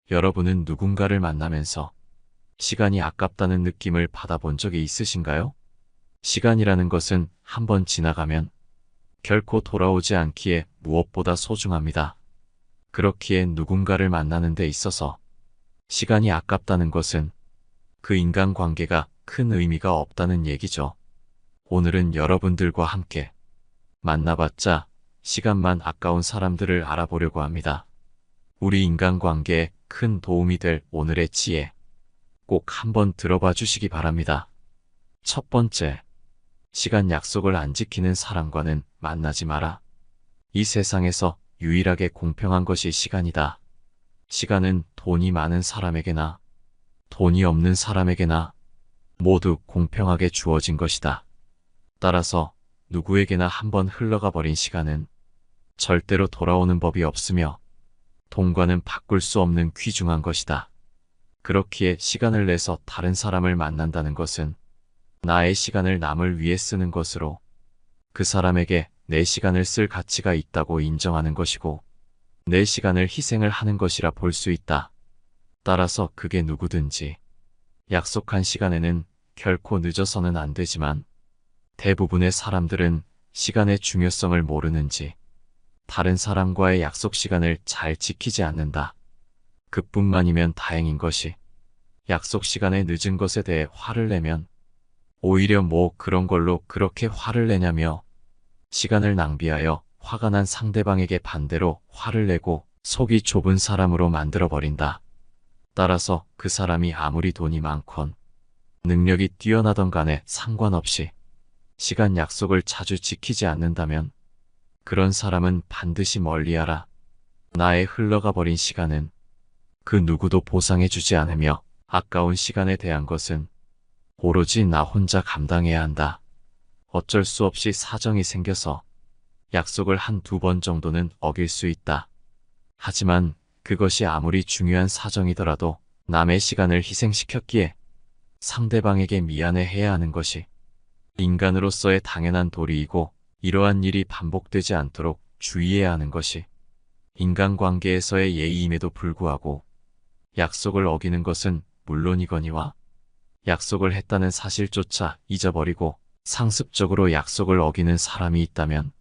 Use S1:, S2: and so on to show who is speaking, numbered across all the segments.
S1: 여러분은 누군가를 만나면서 시간이 아깝다는 느낌을 받아본 적이 있으신가요? 시간이라는 것은 한번 지나가면 결코 돌아오지 않기에 무엇보다 소중합니다. 그렇기에 누군가를 만나는 데 있어서 시간이 아깝다는 것은 그 인간관계가 큰 의미가 없다는 얘기죠. 오늘은 여러분들과 함께 만나봤자 시간만 아까운 사람들을 알아보려고 합니다. 우리 인간관계에 큰 도움이 될 오늘의 지혜 꼭 한번 들어봐 주시기 바랍니다. 첫 번째, 시간 약속을 안 지키는 사람과는 만나지 마라. 이 세상에서 유일하게 공평한 것이 시간이다. 시간은 돈이 많은 사람에게나 돈이 없는 사람에게나 모두 공평하게 주어진 것이다. 따라서 누구에게나 한번 흘러가 버린 시간은 절대로 돌아오는 법이 없으며 돈과는 바꿀 수 없는 귀중한 것이다. 그렇기에 시간을 내서 다른 사람을 만난다는 것은 나의 시간을 남을 위해 쓰는 것으로 그 사람에게 내 시간을 쓸 가치가 있다고 인정하는 것이고 내 시간을 희생을 하는 것이라 볼 수 있다. 따라서 그게 누구든지 약속한 시간에는 결코 늦어서는 안 되지만 대부분의 사람들은 시간의 중요성을 모르는지 다른 사람과의 약속 시간을 잘 지키지 않는다. 그뿐만이면 다행인 것이 약속 시간에 늦은 것에 대해 화를 내면 오히려 뭐 그런 걸로 그렇게 화를 내냐며 시간을 낭비하여 화가 난 상대방에게 반대로 화를 내고 속이 좁은 사람으로 만들어버린다. 따라서 그 사람이 아무리 돈이 많건 능력이 뛰어나던 간에 상관없이 시간 약속을 자주 지키지 않는다면 그런 사람은 반드시 멀리하라. 나의 흘러가 버린 시간은 그 누구도 보상해주지 않으며 아까운 시간에 대한 것은 오로지 나 혼자 감당해야 한다. 어쩔 수 없이 사정이 생겨서 약속을 한두 번 정도는 어길 수 있다. 하지만 그것이 아무리 중요한 사정이더라도 남의 시간을 희생시켰기에 상대방에게 미안해해야 하는 것이 인간으로서의 당연한 도리이고 이러한 일이 반복되지 않도록 주의해야 하는 것이 인간관계에서의 예의임에도 불구하고 약속을 어기는 것은 물론이거니와 약속을 했다는 사실조차 잊어버리고 상습적으로 약속을 어기는 사람이 있다면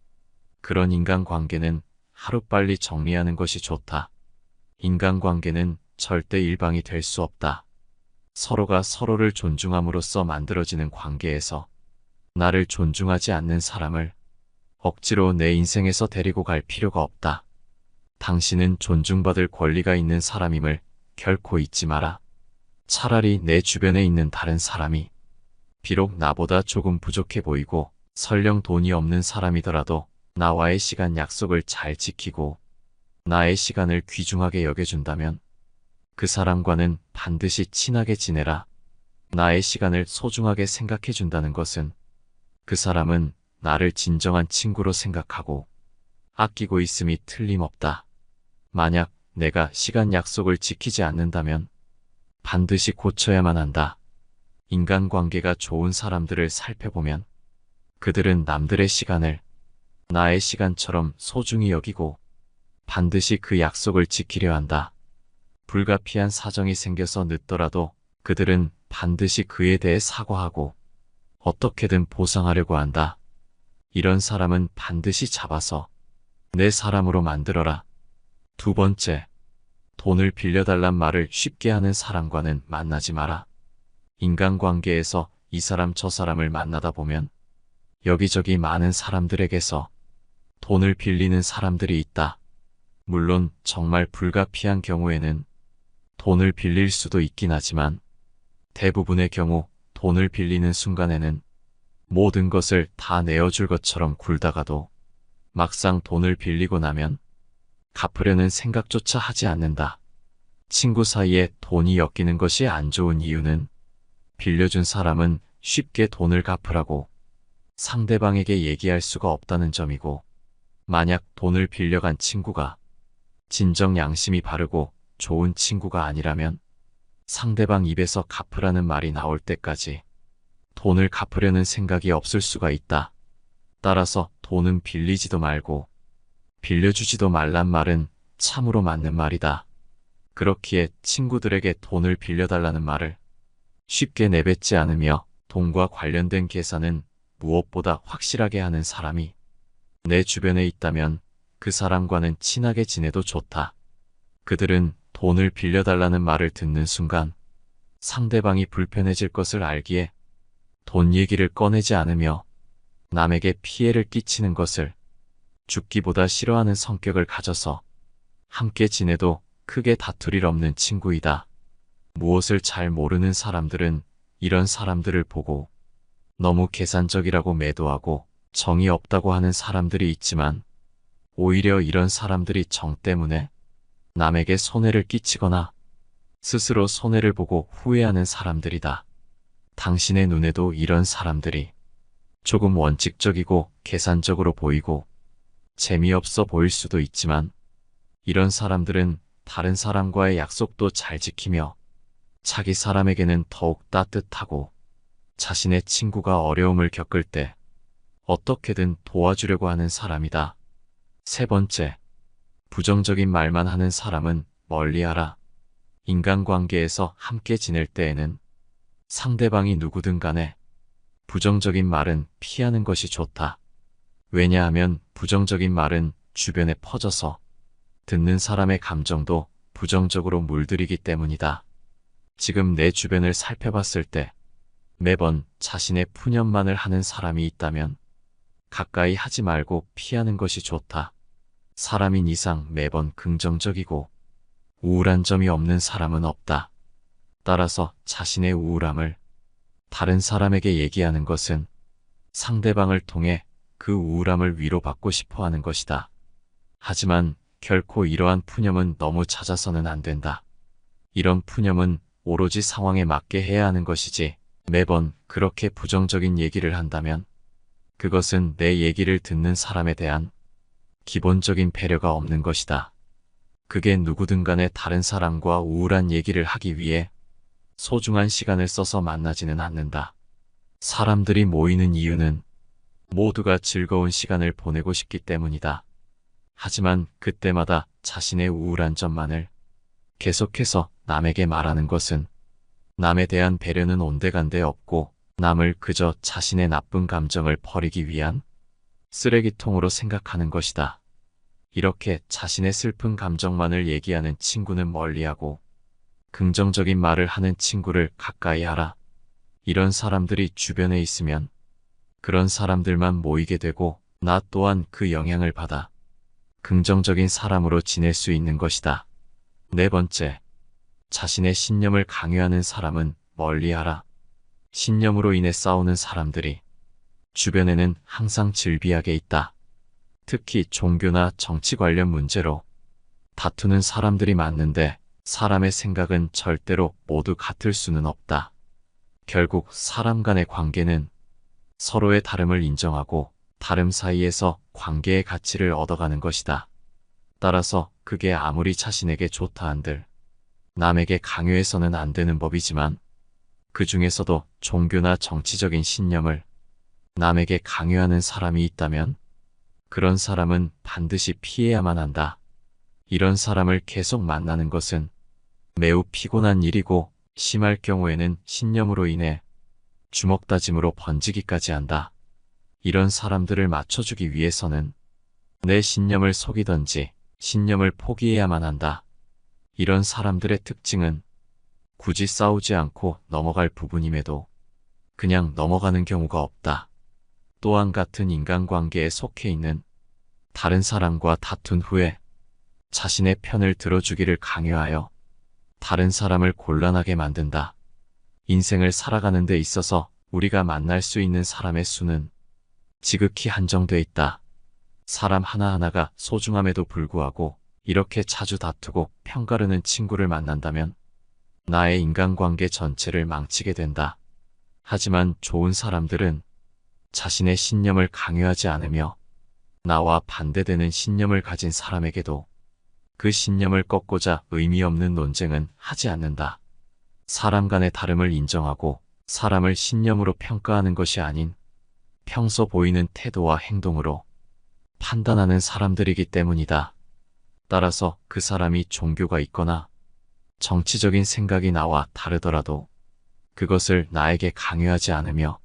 S1: 그런 인간관계는 하루빨리 정리하는 것이 좋다. 인간관계는 절대 일방이 될 수 없다. 서로가 서로를 존중함으로써 만들어지는 관계에서 나를 존중하지 않는 사람을 억지로 내 인생에서 데리고 갈 필요가 없다. 당신은 존중받을 권리가 있는 사람임을 결코 잊지 마라. 차라리 내 주변에 있는 다른 사람이 비록 나보다 조금 부족해 보이고 설령 돈이 없는 사람이더라도 나와의 시간 약속을 잘 지키고 나의 시간을 귀중하게 여겨준다면 그 사람과는 반드시 친하게 지내라. 나의 시간을 소중하게 생각해준다는 것은 그 사람은 나를 진정한 친구로 생각하고 아끼고 있음이 틀림없다. 만약 내가 시간 약속을 지키지 않는다면 반드시 고쳐야만 한다. 인간관계가 좋은 사람들을 살펴보면 그들은 남들의 시간을 나의 시간처럼 소중히 여기고 반드시 그 약속을 지키려 한다. 불가피한 사정이 생겨서 늦더라도 그들은 반드시 그에 대해 사과하고 어떻게든 보상하려고 한다. 이런 사람은 반드시 잡아서 내 사람으로 만들어라. 두 번째, 돈을 빌려달란 말을 쉽게 하는 사람과는 만나지 마라. 인간관계에서 이 사람 저 사람을 만나다 보면 여기저기 많은 사람들에게서 돈을 빌리는 사람들이 있다. 물론 정말 불가피한 경우에는 돈을 빌릴 수도 있긴 하지만 대부분의 경우 돈을 빌리는 순간에는 모든 것을 다 내어줄 것처럼 굴다가도 막상 돈을 빌리고 나면 갚으려는 생각조차 하지 않는다. 친구 사이에 돈이 엮이는 것이 안 좋은 이유는 빌려준 사람은 쉽게 돈을 갚으라고 상대방에게 얘기할 수가 없다는 점이고 만약 돈을 빌려간 친구가 진정 양심이 바르고 좋은 친구가 아니라면 상대방 입에서 갚으라는 말이 나올 때까지 돈을 갚으려는 생각이 없을 수가 있다. 따라서 돈은 빌리지도 말고 빌려주지도 말란 말은 참으로 맞는 말이다. 그렇기에 친구들에게 돈을 빌려달라는 말을 쉽게 내뱉지 않으며 돈과 관련된 계산은 무엇보다 확실하게 하는 사람이 내 주변에 있다면 그 사람과는 친하게 지내도 좋다. 그들은 돈을 빌려달라는 말을 듣는 순간 상대방이 불편해질 것을 알기에 돈 얘기를 꺼내지 않으며 남에게 피해를 끼치는 것을 죽기보다 싫어하는 성격을 가져서 함께 지내도 크게 다툴 일 없는 친구이다. 무엇을 잘 모르는 사람들은 이런 사람들을 보고 너무 계산적이라고 매도하고 정이 없다고 하는 사람들이 있지만 오히려 이런 사람들이 정 때문에 남에게 손해를 끼치거나 스스로 손해를 보고 후회하는 사람들이다. 당신의 눈에도 이런 사람들이 조금 원칙적이고 계산적으로 보이고 재미없어 보일 수도 있지만 이런 사람들은 다른 사람과의 약속도 잘 지키며 자기 사람에게는 더욱 따뜻하고 자신의 친구가 어려움을 겪을 때 어떻게든 도와주려고 하는 사람이다. 세 번째, 부정적인 말만 하는 사람은 멀리하라. 인간관계에서 함께 지낼 때에는 상대방이 누구든 간에 부정적인 말은 피하는 것이 좋다. 왜냐하면 부정적인 말은 주변에 퍼져서 듣는 사람의 감정도 부정적으로 물들이기 때문이다. 지금 내 주변을 살펴봤을 때 매번 자신의 푸념만을 하는 사람이 있다면 가까이 하지 말고 피하는 것이 좋다. 사람인 이상 매번 긍정적이고 우울한 점이 없는 사람은 없다. 따라서 자신의 우울함을 다른 사람에게 얘기하는 것은 상대방을 통해 그 우울함을 위로받고 싶어 하는 것이다. 하지만 결코 이러한 푸념은 너무 잦아서는 안 된다. 이런 푸념은 오로지 상황에 맞게 해야 하는 것이지 매번 그렇게 부정적인 얘기를 한다면 그것은 내 얘기를 듣는 사람에 대한 기본적인 배려가 없는 것이다. 그게 누구든 간에 다른 사람과 우울한 얘기를 하기 위해 소중한 시간을 써서 만나지는 않는다. 사람들이 모이는 이유는 모두가 즐거운 시간을 보내고 싶기 때문이다. 하지만 그때마다 자신의 우울한 점만을 계속해서 남에게 말하는 것은 남에 대한 배려는 온데간데 없고 남을 그저 자신의 나쁜 감정을 버리기 위한 쓰레기통으로 생각하는 것이다. 이렇게 자신의 슬픈 감정만을 얘기하는 친구는 멀리하고 긍정적인 말을 하는 친구를 가까이 하라. 이런 사람들이 주변에 있으면 그런 사람들만 모이게 되고 나 또한 그 영향을 받아 긍정적인 사람으로 지낼 수 있는 것이다. 네 번째, 자신의 신념을 강요하는 사람은 멀리하라. 신념으로 인해 싸우는 사람들이 주변에는 항상 즐비하게 있다. 특히 종교나 정치 관련 문제로 다투는 사람들이 많은데 사람의 생각은 절대로 모두 같을 수는 없다. 결국 사람 간의 관계는 서로의 다름을 인정하고 다름 사이에서 관계의 가치를 얻어가는 것이다. 따라서 그게 아무리 자신에게 좋다 한들 남에게 강요해서는 안 되는 법이지만 그 중에서도 종교나 정치적인 신념을 남에게 강요하는 사람이 있다면 그런 사람은 반드시 피해야만 한다. 이런 사람을 계속 만나는 것은 매우 피곤한 일이고 심할 경우에는 신념으로 인해 주먹다짐으로 번지기까지 한다. 이런 사람들을 맞춰주기 위해서는 내 신념을 속이던지 신념을 포기해야만 한다. 이런 사람들의 특징은 굳이 싸우지 않고 넘어갈 부분임에도 그냥 넘어가는 경우가 없다. 또한 같은 인간관계에 속해 있는 다른 사람과 다툰 후에 자신의 편을 들어주기를 강요하여 다른 사람을 곤란하게 만든다. 인생을 살아가는 데 있어서 우리가 만날 수 있는 사람의 수는 지극히 한정돼 있다. 사람 하나하나가 소중함에도 불구하고 이렇게 자주 다투고 편가르는 친구를 만난다면 나의 인간관계 전체를 망치게 된다. 하지만 좋은 사람들은 자신의 신념을 강요하지 않으며 나와 반대되는 신념을 가진 사람에게도 그 신념을 꺾고자 의미 없는 논쟁은 하지 않는다. 사람 간의 다름을 인정하고 사람을 신념으로 평가하는 것이 아닌 평소 보이는 태도와 행동으로 판단하는 사람들이기 때문이다. 따라서 그 사람이 종교가 있거나 정치적인 생각이 나와 다르더라도 그것을 나에게 강요하지 않으며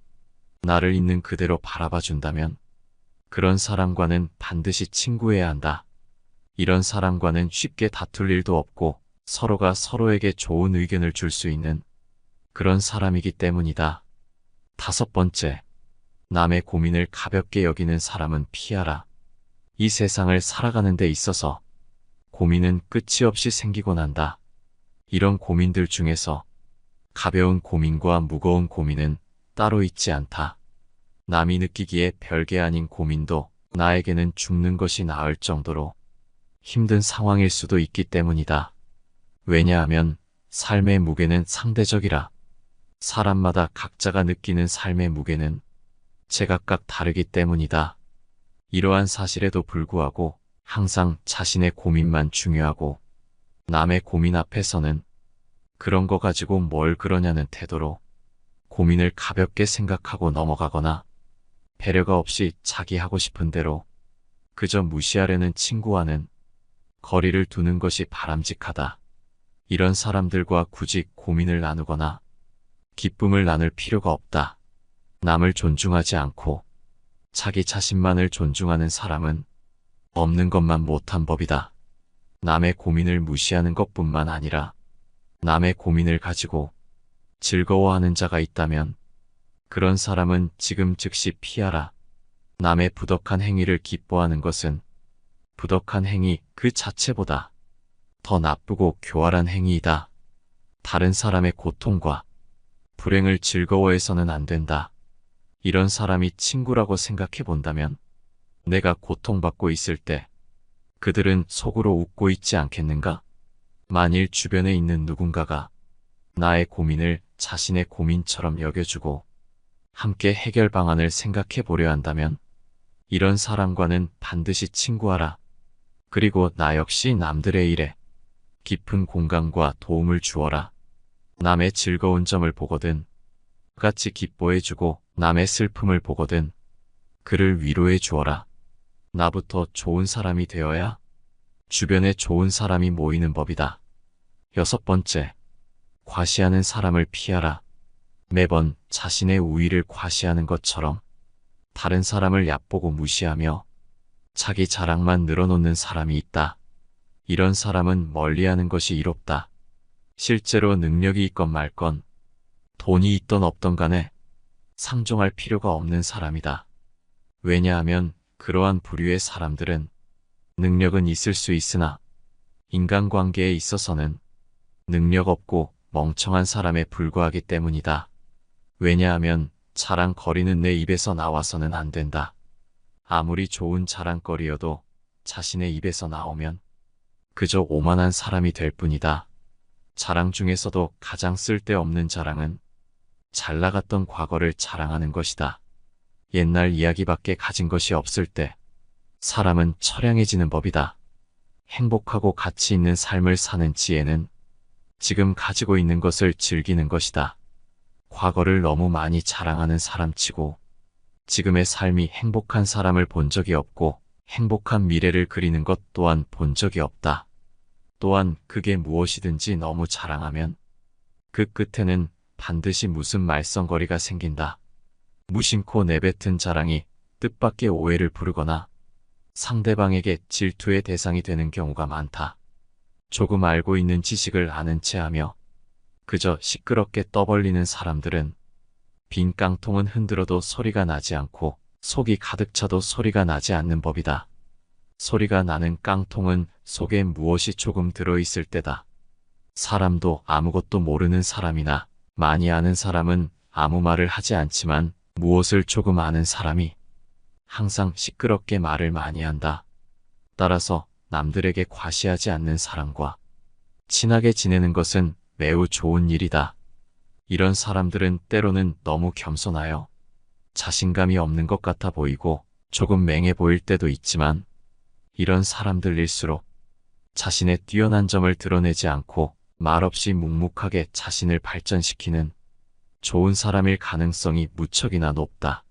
S1: 나를 있는 그대로 바라봐 준다면 그런 사람과는 반드시 친구해야 한다. 이런 사람과는 쉽게 다툴 일도 없고 서로가 서로에게 좋은 의견을 줄 수 있는 그런 사람이기 때문이다. 5번째, 남의 고민을 가볍게 여기는 사람은 피하라. 이 세상을 살아가는 데 있어서 고민은 끝이 없이 생기곤 한다. 이런 고민들 중에서 가벼운 고민과 무거운 고민은 따로 있지 않다. 남이 느끼기에 별게 아닌 고민도 나에게는 죽는 것이 나을 정도로 힘든 상황일 수도 있기 때문이다. 왜냐하면 삶의 무게는 상대적이라. 사람마다 각자가 느끼는 삶의 무게는 제각각 다르기 때문이다. 이러한 사실에도 불구하고 항상 자신의 고민만 중요하고 남의 고민 앞에서는 그런 거 가지고 뭘 그러냐는 태도로 고민을 가볍게 생각하고 넘어가거나 배려가 없이 자기 하고 싶은 대로 그저 무시하려는 친구와는 거리를 두는 것이 바람직하다. 이런 사람들과 굳이 고민을 나누거나 기쁨을 나눌 필요가 없다. 남을 존중하지 않고 자기 자신만을 존중하는 사람은 없는 것만 못한 법이다. 남의 고민을 무시하는 것뿐만 아니라 남의 고민을 가지고 즐거워하는 자가 있다면 그런 사람은 지금 즉시 피하라. 남의 부덕한 행위를 기뻐하는 것은 부덕한 행위 그 자체보다 더 나쁘고 교활한 행위이다. 다른 사람의 고통과 불행을 즐거워해서는 안 된다. 이런 사람이 친구라고 생각해 본다면 내가 고통받고 있을 때 그들은 속으로 웃고 있지 않겠는가? 만일 주변에 있는 누군가가 나의 고민을 자신의 고민처럼 여겨주고 함께 해결 방안을 생각해 보려 한다면 이런 사람과는 반드시 친구하라. 그리고 나 역시 남들의 일에 깊은 공감과 도움을 주어라. 남의 즐거운 점을 보거든 같이 기뻐해주고 남의 슬픔을 보거든 그를 위로해 주어라. 나부터 좋은 사람이 되어야 주변에 좋은 사람이 모이는 법이다. 6번째, 과시하는 사람을 피하라. 매번 자신의 우위를 과시하는 것처럼 다른 사람을 얕보고 무시하며 자기 자랑만 늘어놓는 사람이 있다. 이런 사람은 멀리하는 것이 이롭다. 실제로 능력이 있건 말건 돈이 있던 없던 간에 상종할 필요가 없는 사람이다. 왜냐하면 그러한 부류의 사람들은 능력은 있을 수 있으나 인간관계에 있어서는 능력 없고 멍청한 사람에 불과하기 때문이다. 왜냐하면 자랑거리는 내 입에서 나와서는 안 된다. 아무리 좋은 자랑거리여도 자신의 입에서 나오면 그저 오만한 사람이 될 뿐이다. 자랑 중에서도 가장 쓸데없는 자랑은 잘 나갔던 과거를 자랑하는 것이다. 옛날 이야기밖에 가진 것이 없을 때 사람은 처량해지는 법이다. 행복하고 가치 있는 삶을 사는 지혜는 지금 가지고 있는 것을 즐기는 것이다. 과거를 너무 많이 자랑하는 사람치고 지금의 삶이 행복한 사람을 본 적이 없고 행복한 미래를 그리는 것 또한 본 적이 없다. 또한 그게 무엇이든지 너무 자랑하면 그 끝에는 반드시 무슨 말썽거리가 생긴다. 무심코 내뱉은 자랑이 뜻밖의 오해를 부르거나 상대방에게 질투의 대상이 되는 경우가 많다. 조금 알고 있는 지식을 아는 체하며 그저 시끄럽게 떠벌리는 사람들은 빈 깡통은 흔들어도 소리가 나지 않고 속이 가득 차도 소리가 나지 않는 법이다. 소리가 나는 깡통은 속에 무엇이 조금 들어있을 때다. 사람도 아무것도 모르는 사람이나 많이 아는 사람은 아무 말을 하지 않지만 무엇을 조금 아는 사람이 항상 시끄럽게 말을 많이 한다. 따라서 남들에게 과시하지 않는 사람과 친하게 지내는 것은 매우 좋은 일이다. 이런 사람들은 때로는 너무 겸손하여 자신감이 없는 것 같아 보이고 조금 맹해 보일 때도 있지만 이런 사람들일수록 자신의 뛰어난 점을 드러내지 않고 말없이 묵묵하게 자신을 발전시키는 좋은 사람일 가능성이 무척이나 높다.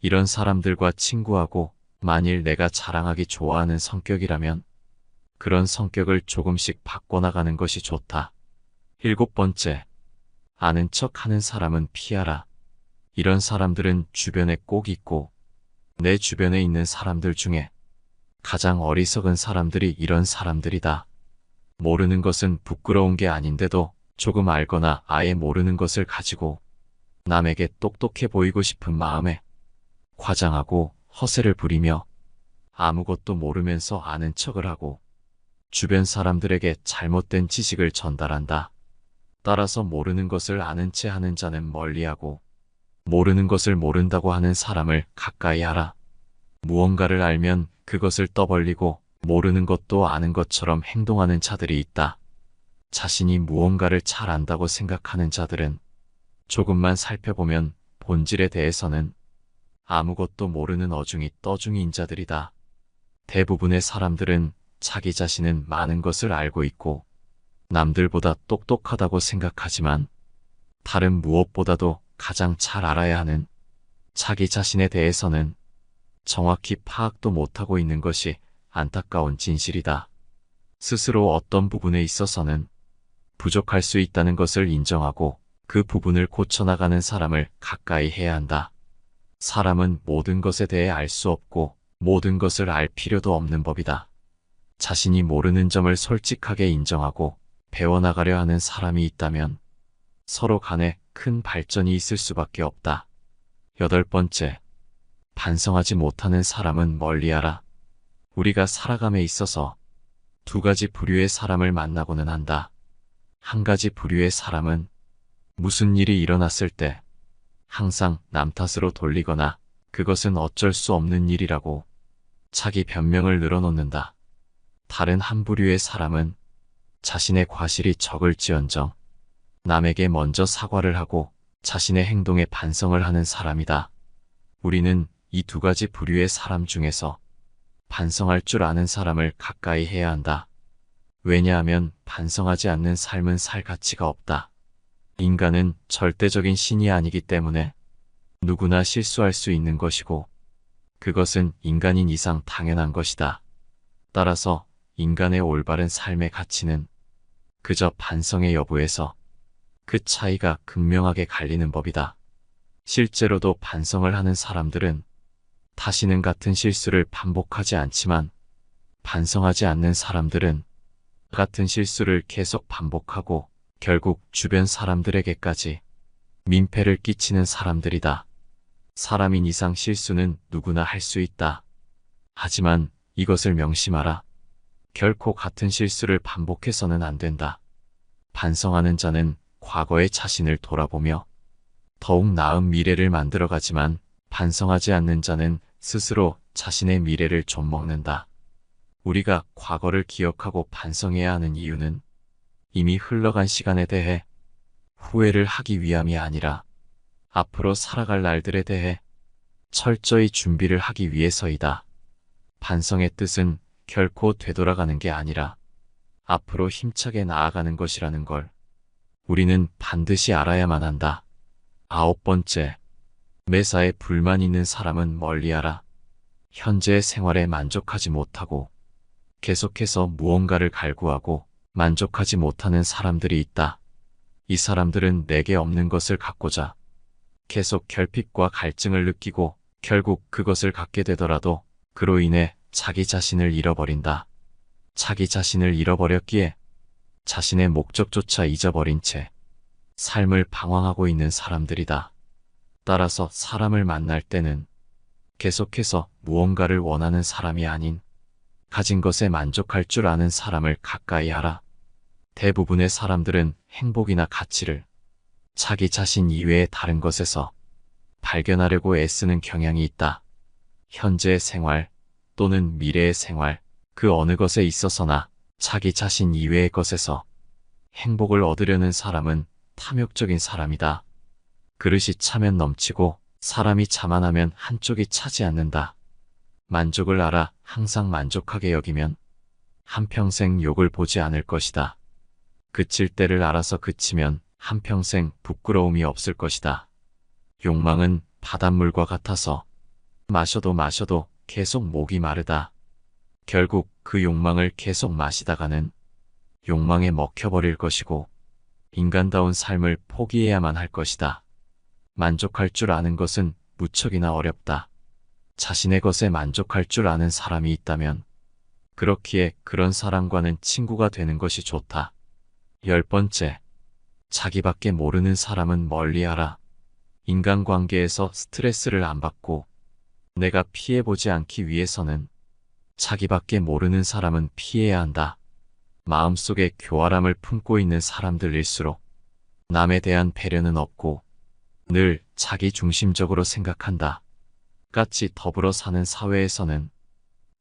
S1: 이런 사람들과 친구하고 만일 내가 자랑하기 좋아하는 성격이라면 그런 성격을 조금씩 바꿔나가는 것이 좋다. 7번째, 아는 척 하는 사람은 피하라. 이런 사람들은 주변에 꼭 있고, 내 주변에 있는 사람들 중에 가장 어리석은 사람들이 이런 사람들이다. 모르는 것은 부끄러운 게 아닌데도 조금 알거나 아예 모르는 것을 가지고 남에게 똑똑해 보이고 싶은 마음에 과장하고 허세를 부리며 아무것도 모르면서 아는 척을 하고 주변 사람들에게 잘못된 지식을 전달한다. 따라서 모르는 것을 아는 채 하는 자는 멀리하고 모르는 것을 모른다고 하는 사람을 가까이 하라. 무언가를 알면 그것을 떠벌리고 모르는 것도 아는 것처럼 행동하는 자들이 있다. 자신이 무언가를 잘 안다고 생각하는 자들은 조금만 살펴보면 본질에 대해서는 아무것도 모르는 어중이 떠중이인 자들이다. 대부분의 사람들은 자기 자신은 많은 것을 알고 있고 남들보다 똑똑하다고 생각하지만 다른 무엇보다도 가장 잘 알아야 하는 자기 자신에 대해서는 정확히 파악도 못하고 있는 것이 안타까운 진실이다. 스스로 어떤 부분에 있어서는 부족할 수 있다는 것을 인정하고 그 부분을 고쳐나가는 사람을 가까이 해야 한다. 사람은 모든 것에 대해 알 수 없고 모든 것을 알 필요도 없는 법이다. 자신이 모르는 점을 솔직하게 인정하고 배워나가려 하는 사람이 있다면 서로 간에 큰 발전이 있을 수밖에 없다. 8번째, 반성하지 못하는 사람은 멀리하라. 우리가 살아감에 있어서 두 가지 부류의 사람을 만나고는 한다. 한 가지 부류의 사람은 무슨 일이 일어났을 때 항상 남 탓으로 돌리거나 그것은 어쩔 수 없는 일이라고 자기 변명을 늘어놓는다. 다른 한 부류의 사람은 자신의 과실이 적을지언정 남에게 먼저 사과를 하고 자신의 행동에 반성을 하는 사람이다. 우리는 이 두 가지 부류의 사람 중에서 반성할 줄 아는 사람을 가까이 해야 한다. 왜냐하면 반성하지 않는 삶은 살 가치가 없다. 인간은 절대적인 신이 아니기 때문에 누구나 실수할 수 있는 것이고 그것은 인간인 이상 당연한 것이다. 따라서 인간의 올바른 삶의 가치는 그저 반성의 여부에서 그 차이가 극명하게 갈리는 법이다. 실제로도 반성을 하는 사람들은 다시는 같은 실수를 반복하지 않지만 반성하지 않는 사람들은 같은 실수를 계속 반복하고 결국 주변 사람들에게까지 민폐를 끼치는 사람들이다. 사람인 이상 실수는 누구나 할 수 있다. 하지만 이것을 명심하라. 결코 같은 실수를 반복해서는 안 된다. 반성하는 자는 과거의 자신을 돌아보며 더욱 나은 미래를 만들어가지만 반성하지 않는 자는 스스로 자신의 미래를 좀먹는다. 우리가 과거를 기억하고 반성해야 하는 이유는 이미 흘러간 시간에 대해 후회를 하기 위함이 아니라 앞으로 살아갈 날들에 대해 철저히 준비를 하기 위해서이다. 반성의 뜻은 결코 되돌아가는 게 아니라 앞으로 힘차게 나아가는 것이라는 걸 우리는 반드시 알아야만 한다. 9번째, 매사에 불만 있는 사람은 멀리하라. 현재의 생활에 만족하지 못하고 계속해서 무언가를 갈구하고 만족하지 못하는 사람들이 있다. 이 사람들은 내게 없는 것을 갖고자 계속 결핍과 갈증을 느끼고 결국 그것을 갖게 되더라도 그로 인해 자기 자신을 잃어버린다. 자기 자신을 잃어버렸기에 자신의 목적조차 잊어버린 채 삶을 방황하고 있는 사람들이다. 따라서 사람을 만날 때는 계속해서 무언가를 원하는 사람이 아닌 가진 것에 만족할 줄 아는 사람을 가까이 하라. 대부분의 사람들은 행복이나 가치를 자기 자신 이외의 다른 것에서 발견하려고 애쓰는 경향이 있다. 현재의 생활 또는 미래의 생활 그 어느 것에 있어서나 자기 자신 이외의 것에서 행복을 얻으려는 사람은 탐욕적인 사람이다. 그릇이 차면 넘치고 사람이 자만하면 한쪽이 차지 않는다. 만족을 알아 항상 만족하게 여기면 한평생 욕을 보지 않을 것이다. 그칠 때를 알아서 그치면 한평생 부끄러움이 없을 것이다. 욕망은 바닷물과 같아서 마셔도 계속 목이 마르다. 결국 그 욕망을 계속 마시다가는 욕망에 먹혀버릴 것이고 인간다운 삶을 포기해야만 할 것이다. 만족할 줄 아는 것은 무척이나 어렵다. 자신의 것에 만족할 줄 아는 사람이 있다면 그렇기에 그런 사람과는 친구가 되는 것이 좋다. 10번째, 자기밖에 모르는 사람은 멀리하라. 인간관계에서 스트레스를 안 받고 내가 피해보지 않기 위해서는 자기밖에 모르는 사람은 피해야 한다. 마음속에 교활함을 품고 있는 사람들일수록 남에 대한 배려는 없고 늘 자기 중심적으로 생각한다. 같이 더불어 사는 사회에서는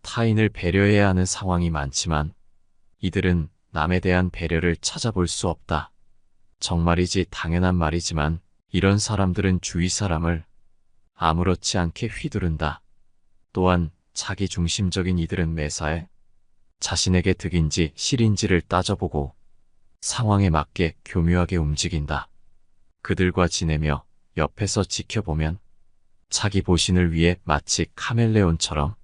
S1: 타인을 배려해야 하는 상황이 많지만 이들은 남에 대한 배려를 찾아볼 수 없다. 정말이지 당연한 말이지만 이런 사람들은 주위 사람을 아무렇지 않게 휘두른다. 또한 자기 중심적인 이들은 매사에 자신에게 득인지 실인지를 따져보고 상황에 맞게 교묘하게 움직인다. 그들과 지내며 옆에서 지켜보면 자기 보신을 위해 마치 카멜레온처럼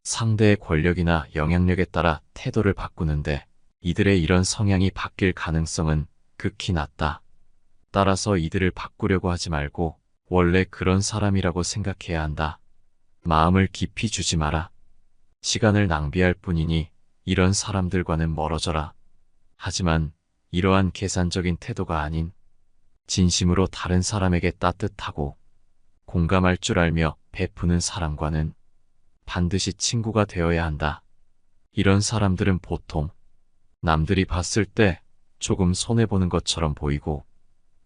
S1: 상대의 권력이나 영향력에 따라 태도를 바꾸는데 이들의 이런 성향이 바뀔 가능성은 극히 낮다. 따라서 이들을 바꾸려고 하지 말고 원래 그런 사람이라고 생각해야 한다. 마음을 깊이 주지 마라. 시간을 낭비할 뿐이니 이런 사람들과는 멀어져라. 하지만 이러한 계산적인 태도가 아닌 진심으로 다른 사람에게 따뜻하고 공감할 줄 알며 베푸는 사람과는 반드시 친구가 되어야 한다. 이런 사람들은 보통 남들이 봤을 때 조금 손해보는 것처럼 보이고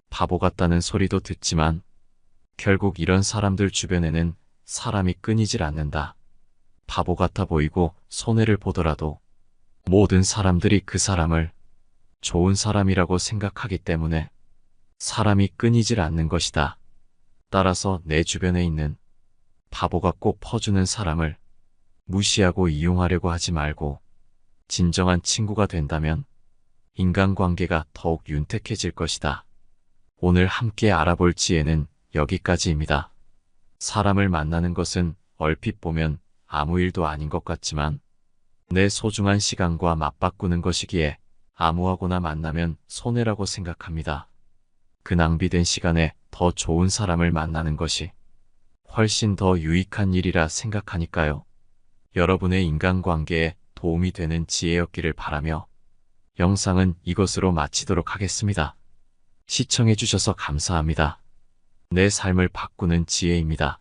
S1: 바보 같다는 소리도 듣지만 결국 이런 사람들 주변에는 사람이 끊이질 않는다. 바보 같아 보이고 손해를 보더라도 모든 사람들이 그 사람을 좋은 사람이라고 생각하기 때문에 사람이 끊이질 않는 것이다. 따라서 내 주변에 있는 바보 같고 퍼주는 사람을 무시하고 이용하려고 하지 말고 진정한 친구가 된다면 인간관계가 더욱 윤택해질 것이다. 오늘 함께 알아볼 지혜는 여기까지입니다. 사람을 만나는 것은 얼핏 보면 아무 일도 아닌 것 같지만 내 소중한 시간과 맞바꾸는 것이기에 아무하고나 만나면 손해라고 생각합니다. 그 낭비된 시간에 더 좋은 사람을 만나는 것이 훨씬 더 유익한 일이라 생각하니까요. 여러분의 인간관계에 도움이 되는 지혜였기를 바라며 영상은 이것으로 마치도록 하겠습니다. 시청해주셔서 감사합니다. 내 삶을 바꾸는 지혜입니다.